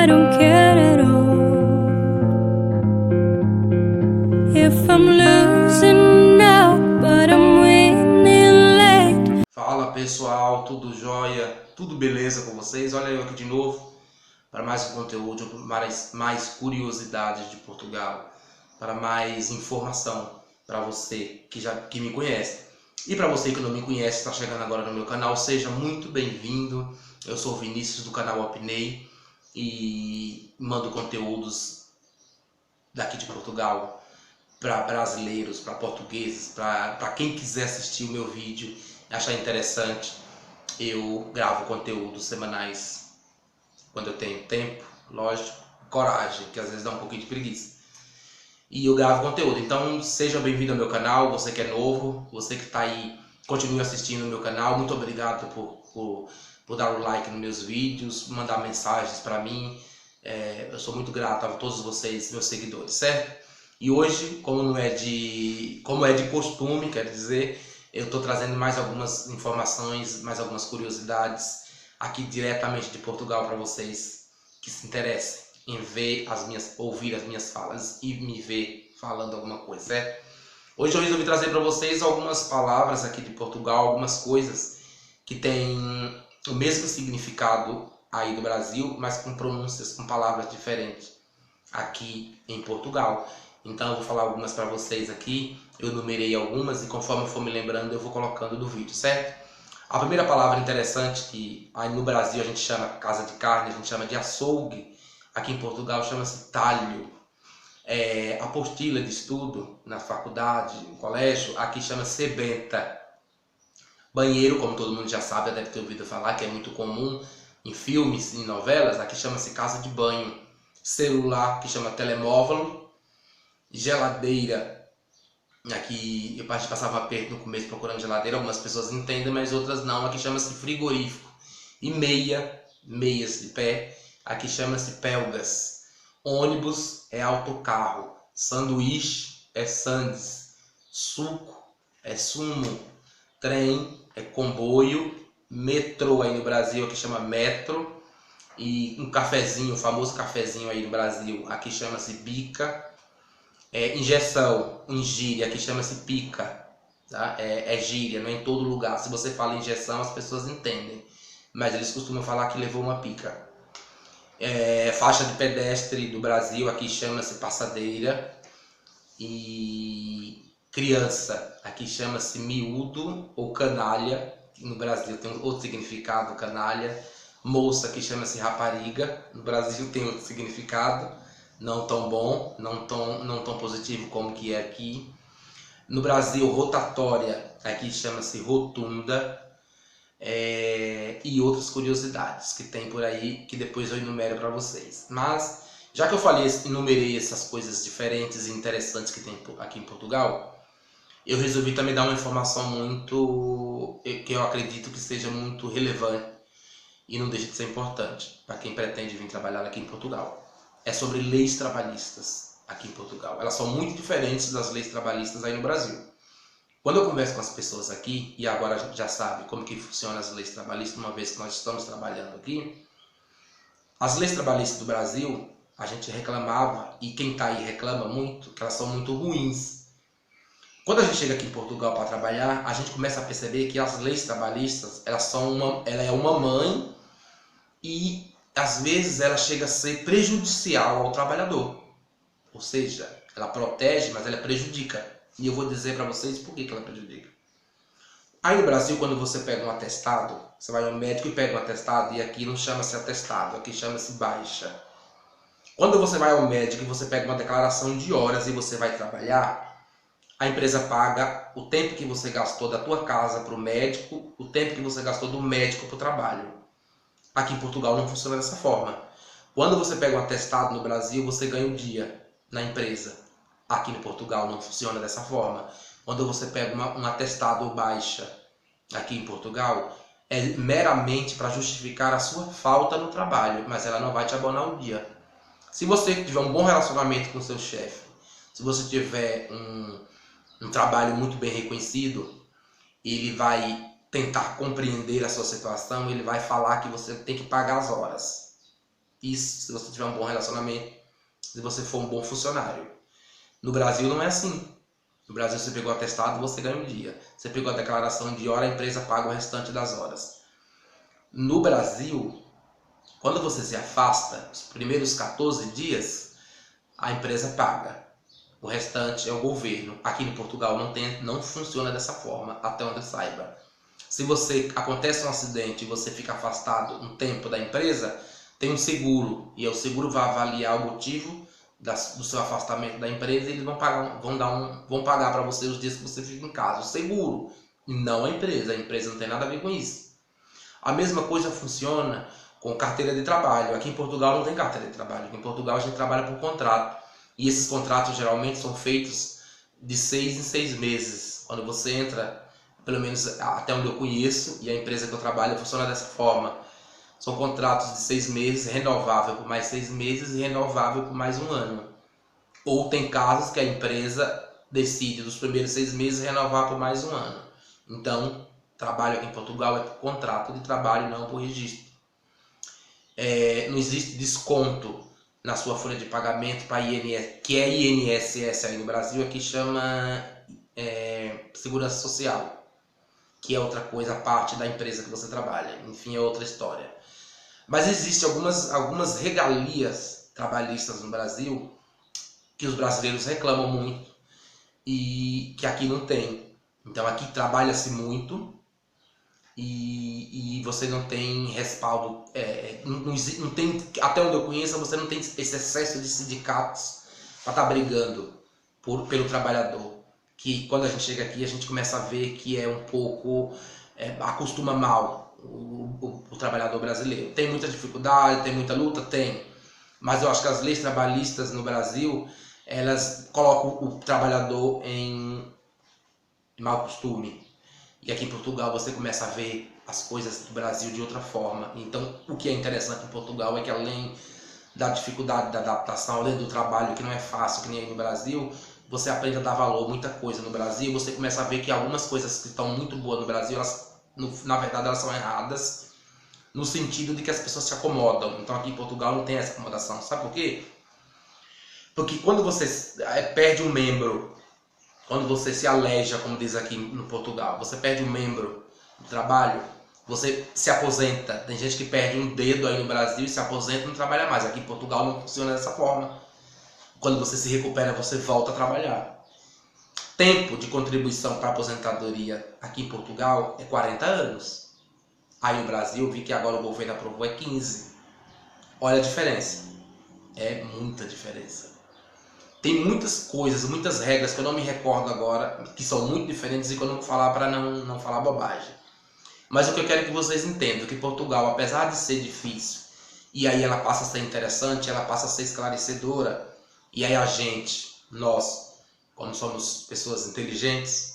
don't care at all. If I'm losing now, but I'm winning late. Fala pessoal, tudo jóia? Tudo beleza com vocês? Olha eu aqui de novo para mais um conteúdo, para mais curiosidades de Portugal, para mais informação para você que me conhece. E para você que não me conhece, está chegando agora no meu canal, seja muito bem-vindo. Eu sou o Vinícius do canal Opinei e mando conteúdos daqui de Portugal para brasileiros, para portugueses, para quem quiser assistir o meu vídeo e achar interessante. Eu gravo conteúdos semanais quando eu tenho tempo, lógico, coragem, que às vezes dá um pouquinho de preguiça. E eu gravo conteúdo, então seja bem-vindo ao meu canal, você que é novo, você que está aí, continue assistindo o meu canal. Muito obrigado por dar o like nos meus vídeos, mandar mensagens para mim. Eu sou muito grato a todos vocês, meus seguidores, certo? E hoje, como é de costume, quer dizer, eu estou trazendo mais algumas informações, mais algumas curiosidades aqui diretamente de Portugal para vocês que se interessem em ouvir as minhas falas e me ver falando alguma coisa, certo? Hoje eu resolvi trazer para vocês algumas palavras aqui de Portugal, algumas coisas que têm o mesmo significado aí do Brasil, mas com pronúncias, com palavras diferentes aqui em Portugal. Então eu vou falar algumas para vocês aqui, eu numerei algumas e conforme eu for me lembrando eu vou colocando no vídeo, certo? A primeira palavra interessante que aí no Brasil a gente chama casa de carne, a gente chama de açougue, aqui em Portugal chama-se talho. Apostila de estudo na faculdade, no colégio, aqui chama sebenta. Banheiro, como todo mundo já sabe, deve ter ouvido falar, que é muito comum em filmes, em novelas, aqui chama-se casa de banho. Celular, que chama telemóvel. Geladeira, aqui eu passava aperto no começo procurando geladeira, algumas pessoas entendem, mas outras não, aqui chama-se frigorífico. E meias de pé, aqui chama-se pelgas. Ônibus é autocarro, sanduíche é sandes, suco é sumo, trem é comboio, metrô aí no Brasil aqui chama metro, e um cafezinho, o famoso cafezinho aí no Brasil, aqui chama-se bica. Injeção, em gíria, aqui chama-se pica, tá? É gíria, não é em todo lugar. Se você fala injeção, as pessoas entendem, mas eles costumam falar que levou uma pica. Faixa de pedestre do Brasil, aqui chama-se passadeira. E criança, aqui chama-se miúdo ou canalha, no Brasil tem outro significado, canalha. Moça, aqui chama-se rapariga, no Brasil tem outro significado, não tão bom, não tão positivo como que é aqui. No Brasil, rotatória, aqui chama-se rotunda. E outras curiosidades que tem por aí, que depois eu enumero para vocês. Mas, já que eu enumerei essas coisas diferentes e interessantes que tem aqui em Portugal, eu resolvi também dar uma informação que eu acredito que seja muito relevante e não deixa de ser importante para quem pretende vir trabalhar aqui em Portugal. É sobre leis trabalhistas aqui em Portugal. Elas são muito diferentes das leis trabalhistas aí no Brasil. Quando eu converso com as pessoas aqui, e agora a gente já sabe como que funcionam as leis trabalhistas, uma vez que nós estamos trabalhando aqui, as leis trabalhistas do Brasil, a gente reclamava, e quem está aí reclama muito, que elas são muito ruins. Quando a gente chega aqui em Portugal para trabalhar, a gente começa a perceber que as leis trabalhistas, ela é uma mãe e às vezes ela chega a ser prejudicial ao trabalhador. Ou seja, ela protege, mas ela prejudica. E eu vou dizer para vocês por que ela prejudica. Aí no Brasil, quando você pega um atestado, você vai ao médico e pega um atestado, e aqui não chama-se atestado, aqui chama-se baixa. Quando você vai ao médico e você pega uma declaração de horas e você vai trabalhar, a empresa paga o tempo que você gastou da tua casa para o médico, o tempo que você gastou do médico para o trabalho. Aqui em Portugal não funciona dessa forma. Quando você pega um atestado no Brasil, você ganha um dia na empresa. Aqui em Portugal não funciona dessa forma. Quando você pega um atestado ou baixa aqui em Portugal, é meramente para justificar a sua falta no trabalho, mas ela não vai te abonar um dia. Se você tiver um bom relacionamento com o seu chefe, se você tiver um trabalho muito bem reconhecido, ele vai tentar compreender a sua situação, ele vai falar que você tem que pagar as horas. Isso se você tiver um bom relacionamento, se você for um bom funcionário. No Brasil não é assim. No Brasil você pegou o atestado, você ganha um dia. Você pegou a declaração de hora, a empresa paga o restante das horas. No Brasil, quando você se afasta, os primeiros 14 dias, a empresa paga. O restante é o governo. Aqui em Portugal não funciona dessa forma, até onde eu saiba. Se acontece um acidente e você fica afastado um tempo da empresa, tem um seguro. E o seguro vai avaliar o motivo do seu afastamento da empresa e eles vão pagar para você os dias que você fica em casa. O seguro, e não a empresa. A empresa não tem nada a ver com isso. A mesma coisa funciona com carteira de trabalho. Aqui em Portugal não tem carteira de trabalho. Aqui em Portugal a gente trabalha por contrato. E esses contratos geralmente são feitos de 6 em 6 meses. Quando você entra, pelo menos até onde eu conheço, e a empresa que eu trabalho funciona dessa forma. São contratos de 6 meses, renovável por mais 6 meses e renovável por mais um ano. Ou tem casos que a empresa decide nos primeiros 6 meses renovar por mais um ano. Então, trabalho aqui em Portugal é por contrato de trabalho, não por registro. Não existe desconto na sua folha de pagamento para INSS, que é INSS aí no Brasil, aqui chama Segurança Social, que é outra coisa, a parte da empresa que você trabalha. Enfim, é outra história. Mas existem algumas regalias trabalhistas no Brasil que os brasileiros reclamam muito e que aqui não tem. Então aqui trabalha-se muito e você não tem respaldo, não tem, até onde eu conheço, você não tem esse excesso de sindicatos para estar brigando pelo trabalhador. Que quando a gente chega aqui, a gente começa a ver que é um pouco, acostuma mal o trabalhador brasileiro. Tem muita dificuldade, tem muita luta? Tem. Mas eu acho que as leis trabalhistas no Brasil, elas colocam o trabalhador em mau costume. E aqui em Portugal você começa a ver as coisas do Brasil de outra forma. Então, o que é interessante em Portugal é que além da dificuldade da adaptação, além do trabalho que não é fácil, que nem aí no Brasil, você aprende a dar valor a muita coisa no Brasil. Você começa a ver que algumas coisas que estão muito boas no Brasil, na verdade elas são erradas, no sentido de que as pessoas se acomodam. Então aqui em Portugal não tem essa acomodação. Sabe por quê? Porque quando você perde um membro, quando você se aleja, como diz aqui no Portugal, você perde um membro do trabalho, você se aposenta. Tem gente que perde um dedo aí no Brasil e se aposenta e não trabalha mais. Aqui em Portugal não funciona dessa forma. Quando você se recupera, você volta a trabalhar. Tempo de contribuição para a aposentadoria aqui em Portugal é 40 anos. Aí no Brasil, eu vi que agora o governo aprovou, é 15. Olha a diferença. É muita diferença. Tem muitas coisas, muitas regras que eu não me recordo agora, que são muito diferentes e que eu não vou falar para não falar bobagem. Mas o que eu quero que vocês entendam é que Portugal, apesar de ser difícil, e aí ela passa a ser interessante, ela passa a ser esclarecedora, e aí a gente, nós, quando somos pessoas inteligentes,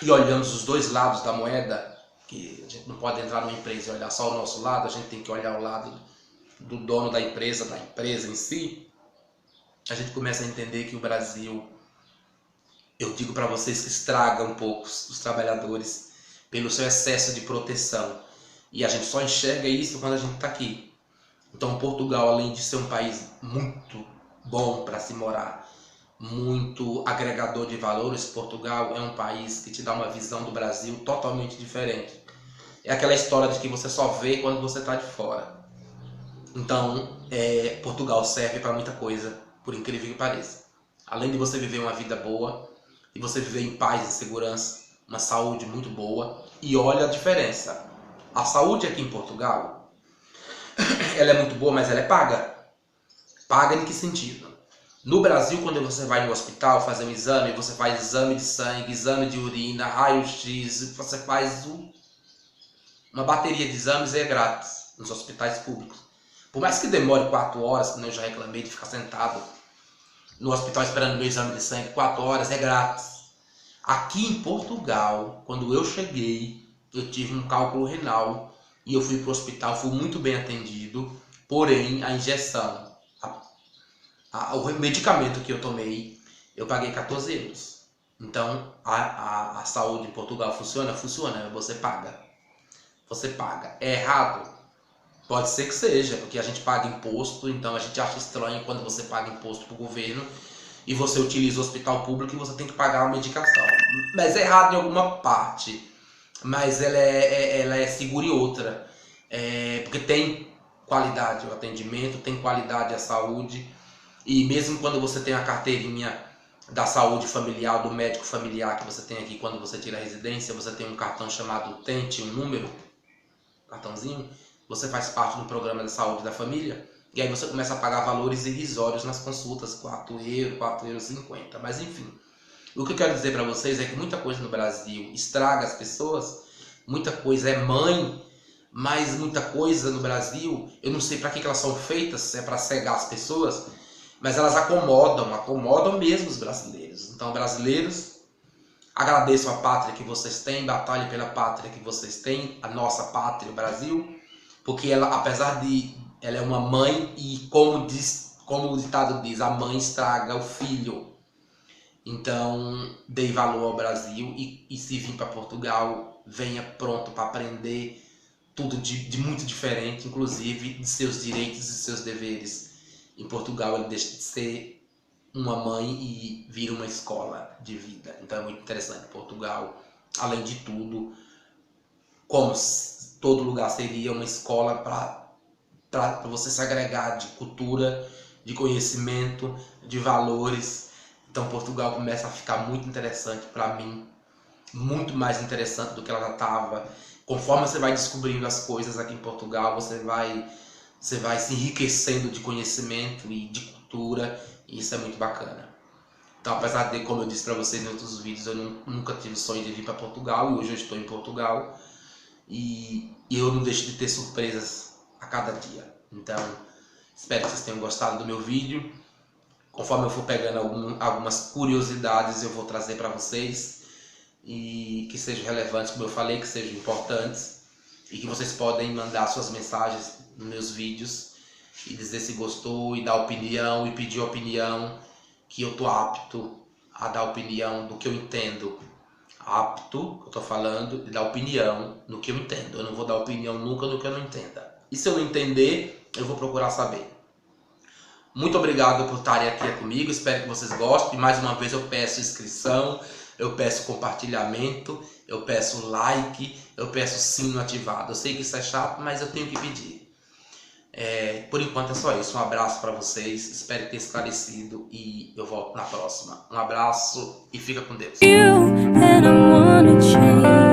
e olhamos os dois lados da moeda, que a gente não pode entrar numa empresa e olhar só o nosso lado, a gente tem que olhar o lado do dono da empresa em si, a gente começa a entender que o Brasil, eu digo para vocês que estraga um pouco os trabalhadores pelo seu excesso de proteção. E a gente só enxerga isso quando a gente está aqui. Então Portugal, além de ser um país muito bom para se morar, muito agregador de valores, Portugal é um país que te dá uma visão do Brasil totalmente diferente. É aquela história de que você só vê quando você está de fora. Então, Portugal serve para muita coisa, por incrível que pareça. Além de você viver uma vida boa, e você viver em paz e segurança, uma saúde muito boa, e olha a diferença. A saúde aqui em Portugal, ela é muito boa, mas ela é paga. Paga em que sentido? No Brasil, quando você vai no hospital fazer um exame, você faz exame de sangue, exame de urina, raio-x, você faz uma bateria de exames e é grátis nos hospitais públicos. Por mais que demore 4 horas, como eu já reclamei de ficar sentado no hospital esperando meu exame de sangue, 4 horas, é grátis. Aqui em Portugal, quando eu cheguei, eu tive um cálculo renal e eu fui para o hospital, fui muito bem atendido, porém a injeção, o medicamento que eu tomei, eu paguei 14 euros. Então a saúde em Portugal funciona? Funciona, você paga. Você paga. É errado? Pode ser que seja, porque a gente paga imposto, então a gente acha estranho quando você paga imposto pro governo e você utiliza o hospital público e você tem que pagar uma medicação. Mas é errado em alguma parte, mas ela é segura em outra. Porque tem qualidade o atendimento, tem qualidade a saúde, e mesmo quando você tem a carteirinha da saúde familiar, do médico familiar que você tem aqui quando você tira a residência, você tem um cartão chamado TENTE, um número, cartãozinho, você faz parte do programa de saúde da família, e aí você começa a pagar valores irrisórios nas consultas, 4 euros, 4,50 euros. Mas enfim, o que eu quero dizer para vocês é que muita coisa no Brasil estraga as pessoas, muita coisa é mãe, mas muita coisa no Brasil, eu não sei para que elas são feitas, se é para cegar as pessoas, mas elas acomodam mesmo os brasileiros. Então, brasileiros, agradeçam a pátria que vocês têm, batalhem pela pátria que vocês têm, a nossa pátria, o Brasil, porque ela, apesar de ela é uma mãe, e como o ditado diz, a mãe estraga o filho. Então, dê valor ao Brasil e se vir para Portugal, venha pronto para aprender tudo de muito diferente, inclusive de seus direitos e seus deveres. Em Portugal ele deixa de ser uma mãe e vira uma escola de vida. Então é muito interessante. Portugal, além de tudo, como todo lugar seria uma escola para você se agregar de cultura, de conhecimento, de valores. Então Portugal começa a ficar muito interessante para mim, muito mais interessante do que ela já estava. Conforme você vai descobrindo as coisas aqui em Portugal, você vai se enriquecendo de conhecimento e de cultura, e isso é muito bacana. Então, apesar de, como eu disse para vocês em outros vídeos, eu nunca tive o sonho de vir para Portugal, e hoje eu estou em Portugal, e eu não deixo de ter surpresas a cada dia. Então, espero que vocês tenham gostado do meu vídeo. Conforme eu for pegando algumas curiosidades, eu vou trazer para vocês, e que sejam relevantes, como eu falei, que sejam importantes, e que vocês podem mandar suas mensagens nos meus vídeos e dizer se gostou, e dar opinião, e pedir opinião, que eu tô apto a dar opinião do que eu entendo. Apto, que eu tô falando, de dar opinião no que eu entendo. Eu não vou dar opinião nunca no que eu não entenda. E se eu não entender, eu vou procurar saber. Muito obrigado por estarem aqui comigo, espero que vocês gostem. Mais uma vez eu peço inscrição, eu peço compartilhamento, eu peço like, eu peço sino ativado. Eu sei que isso é chato, mas eu tenho que pedir. Por enquanto é só isso. Um abraço para vocês, espero ter esclarecido e eu volto na próxima. Um abraço e fica com Deus. You and I wanna change.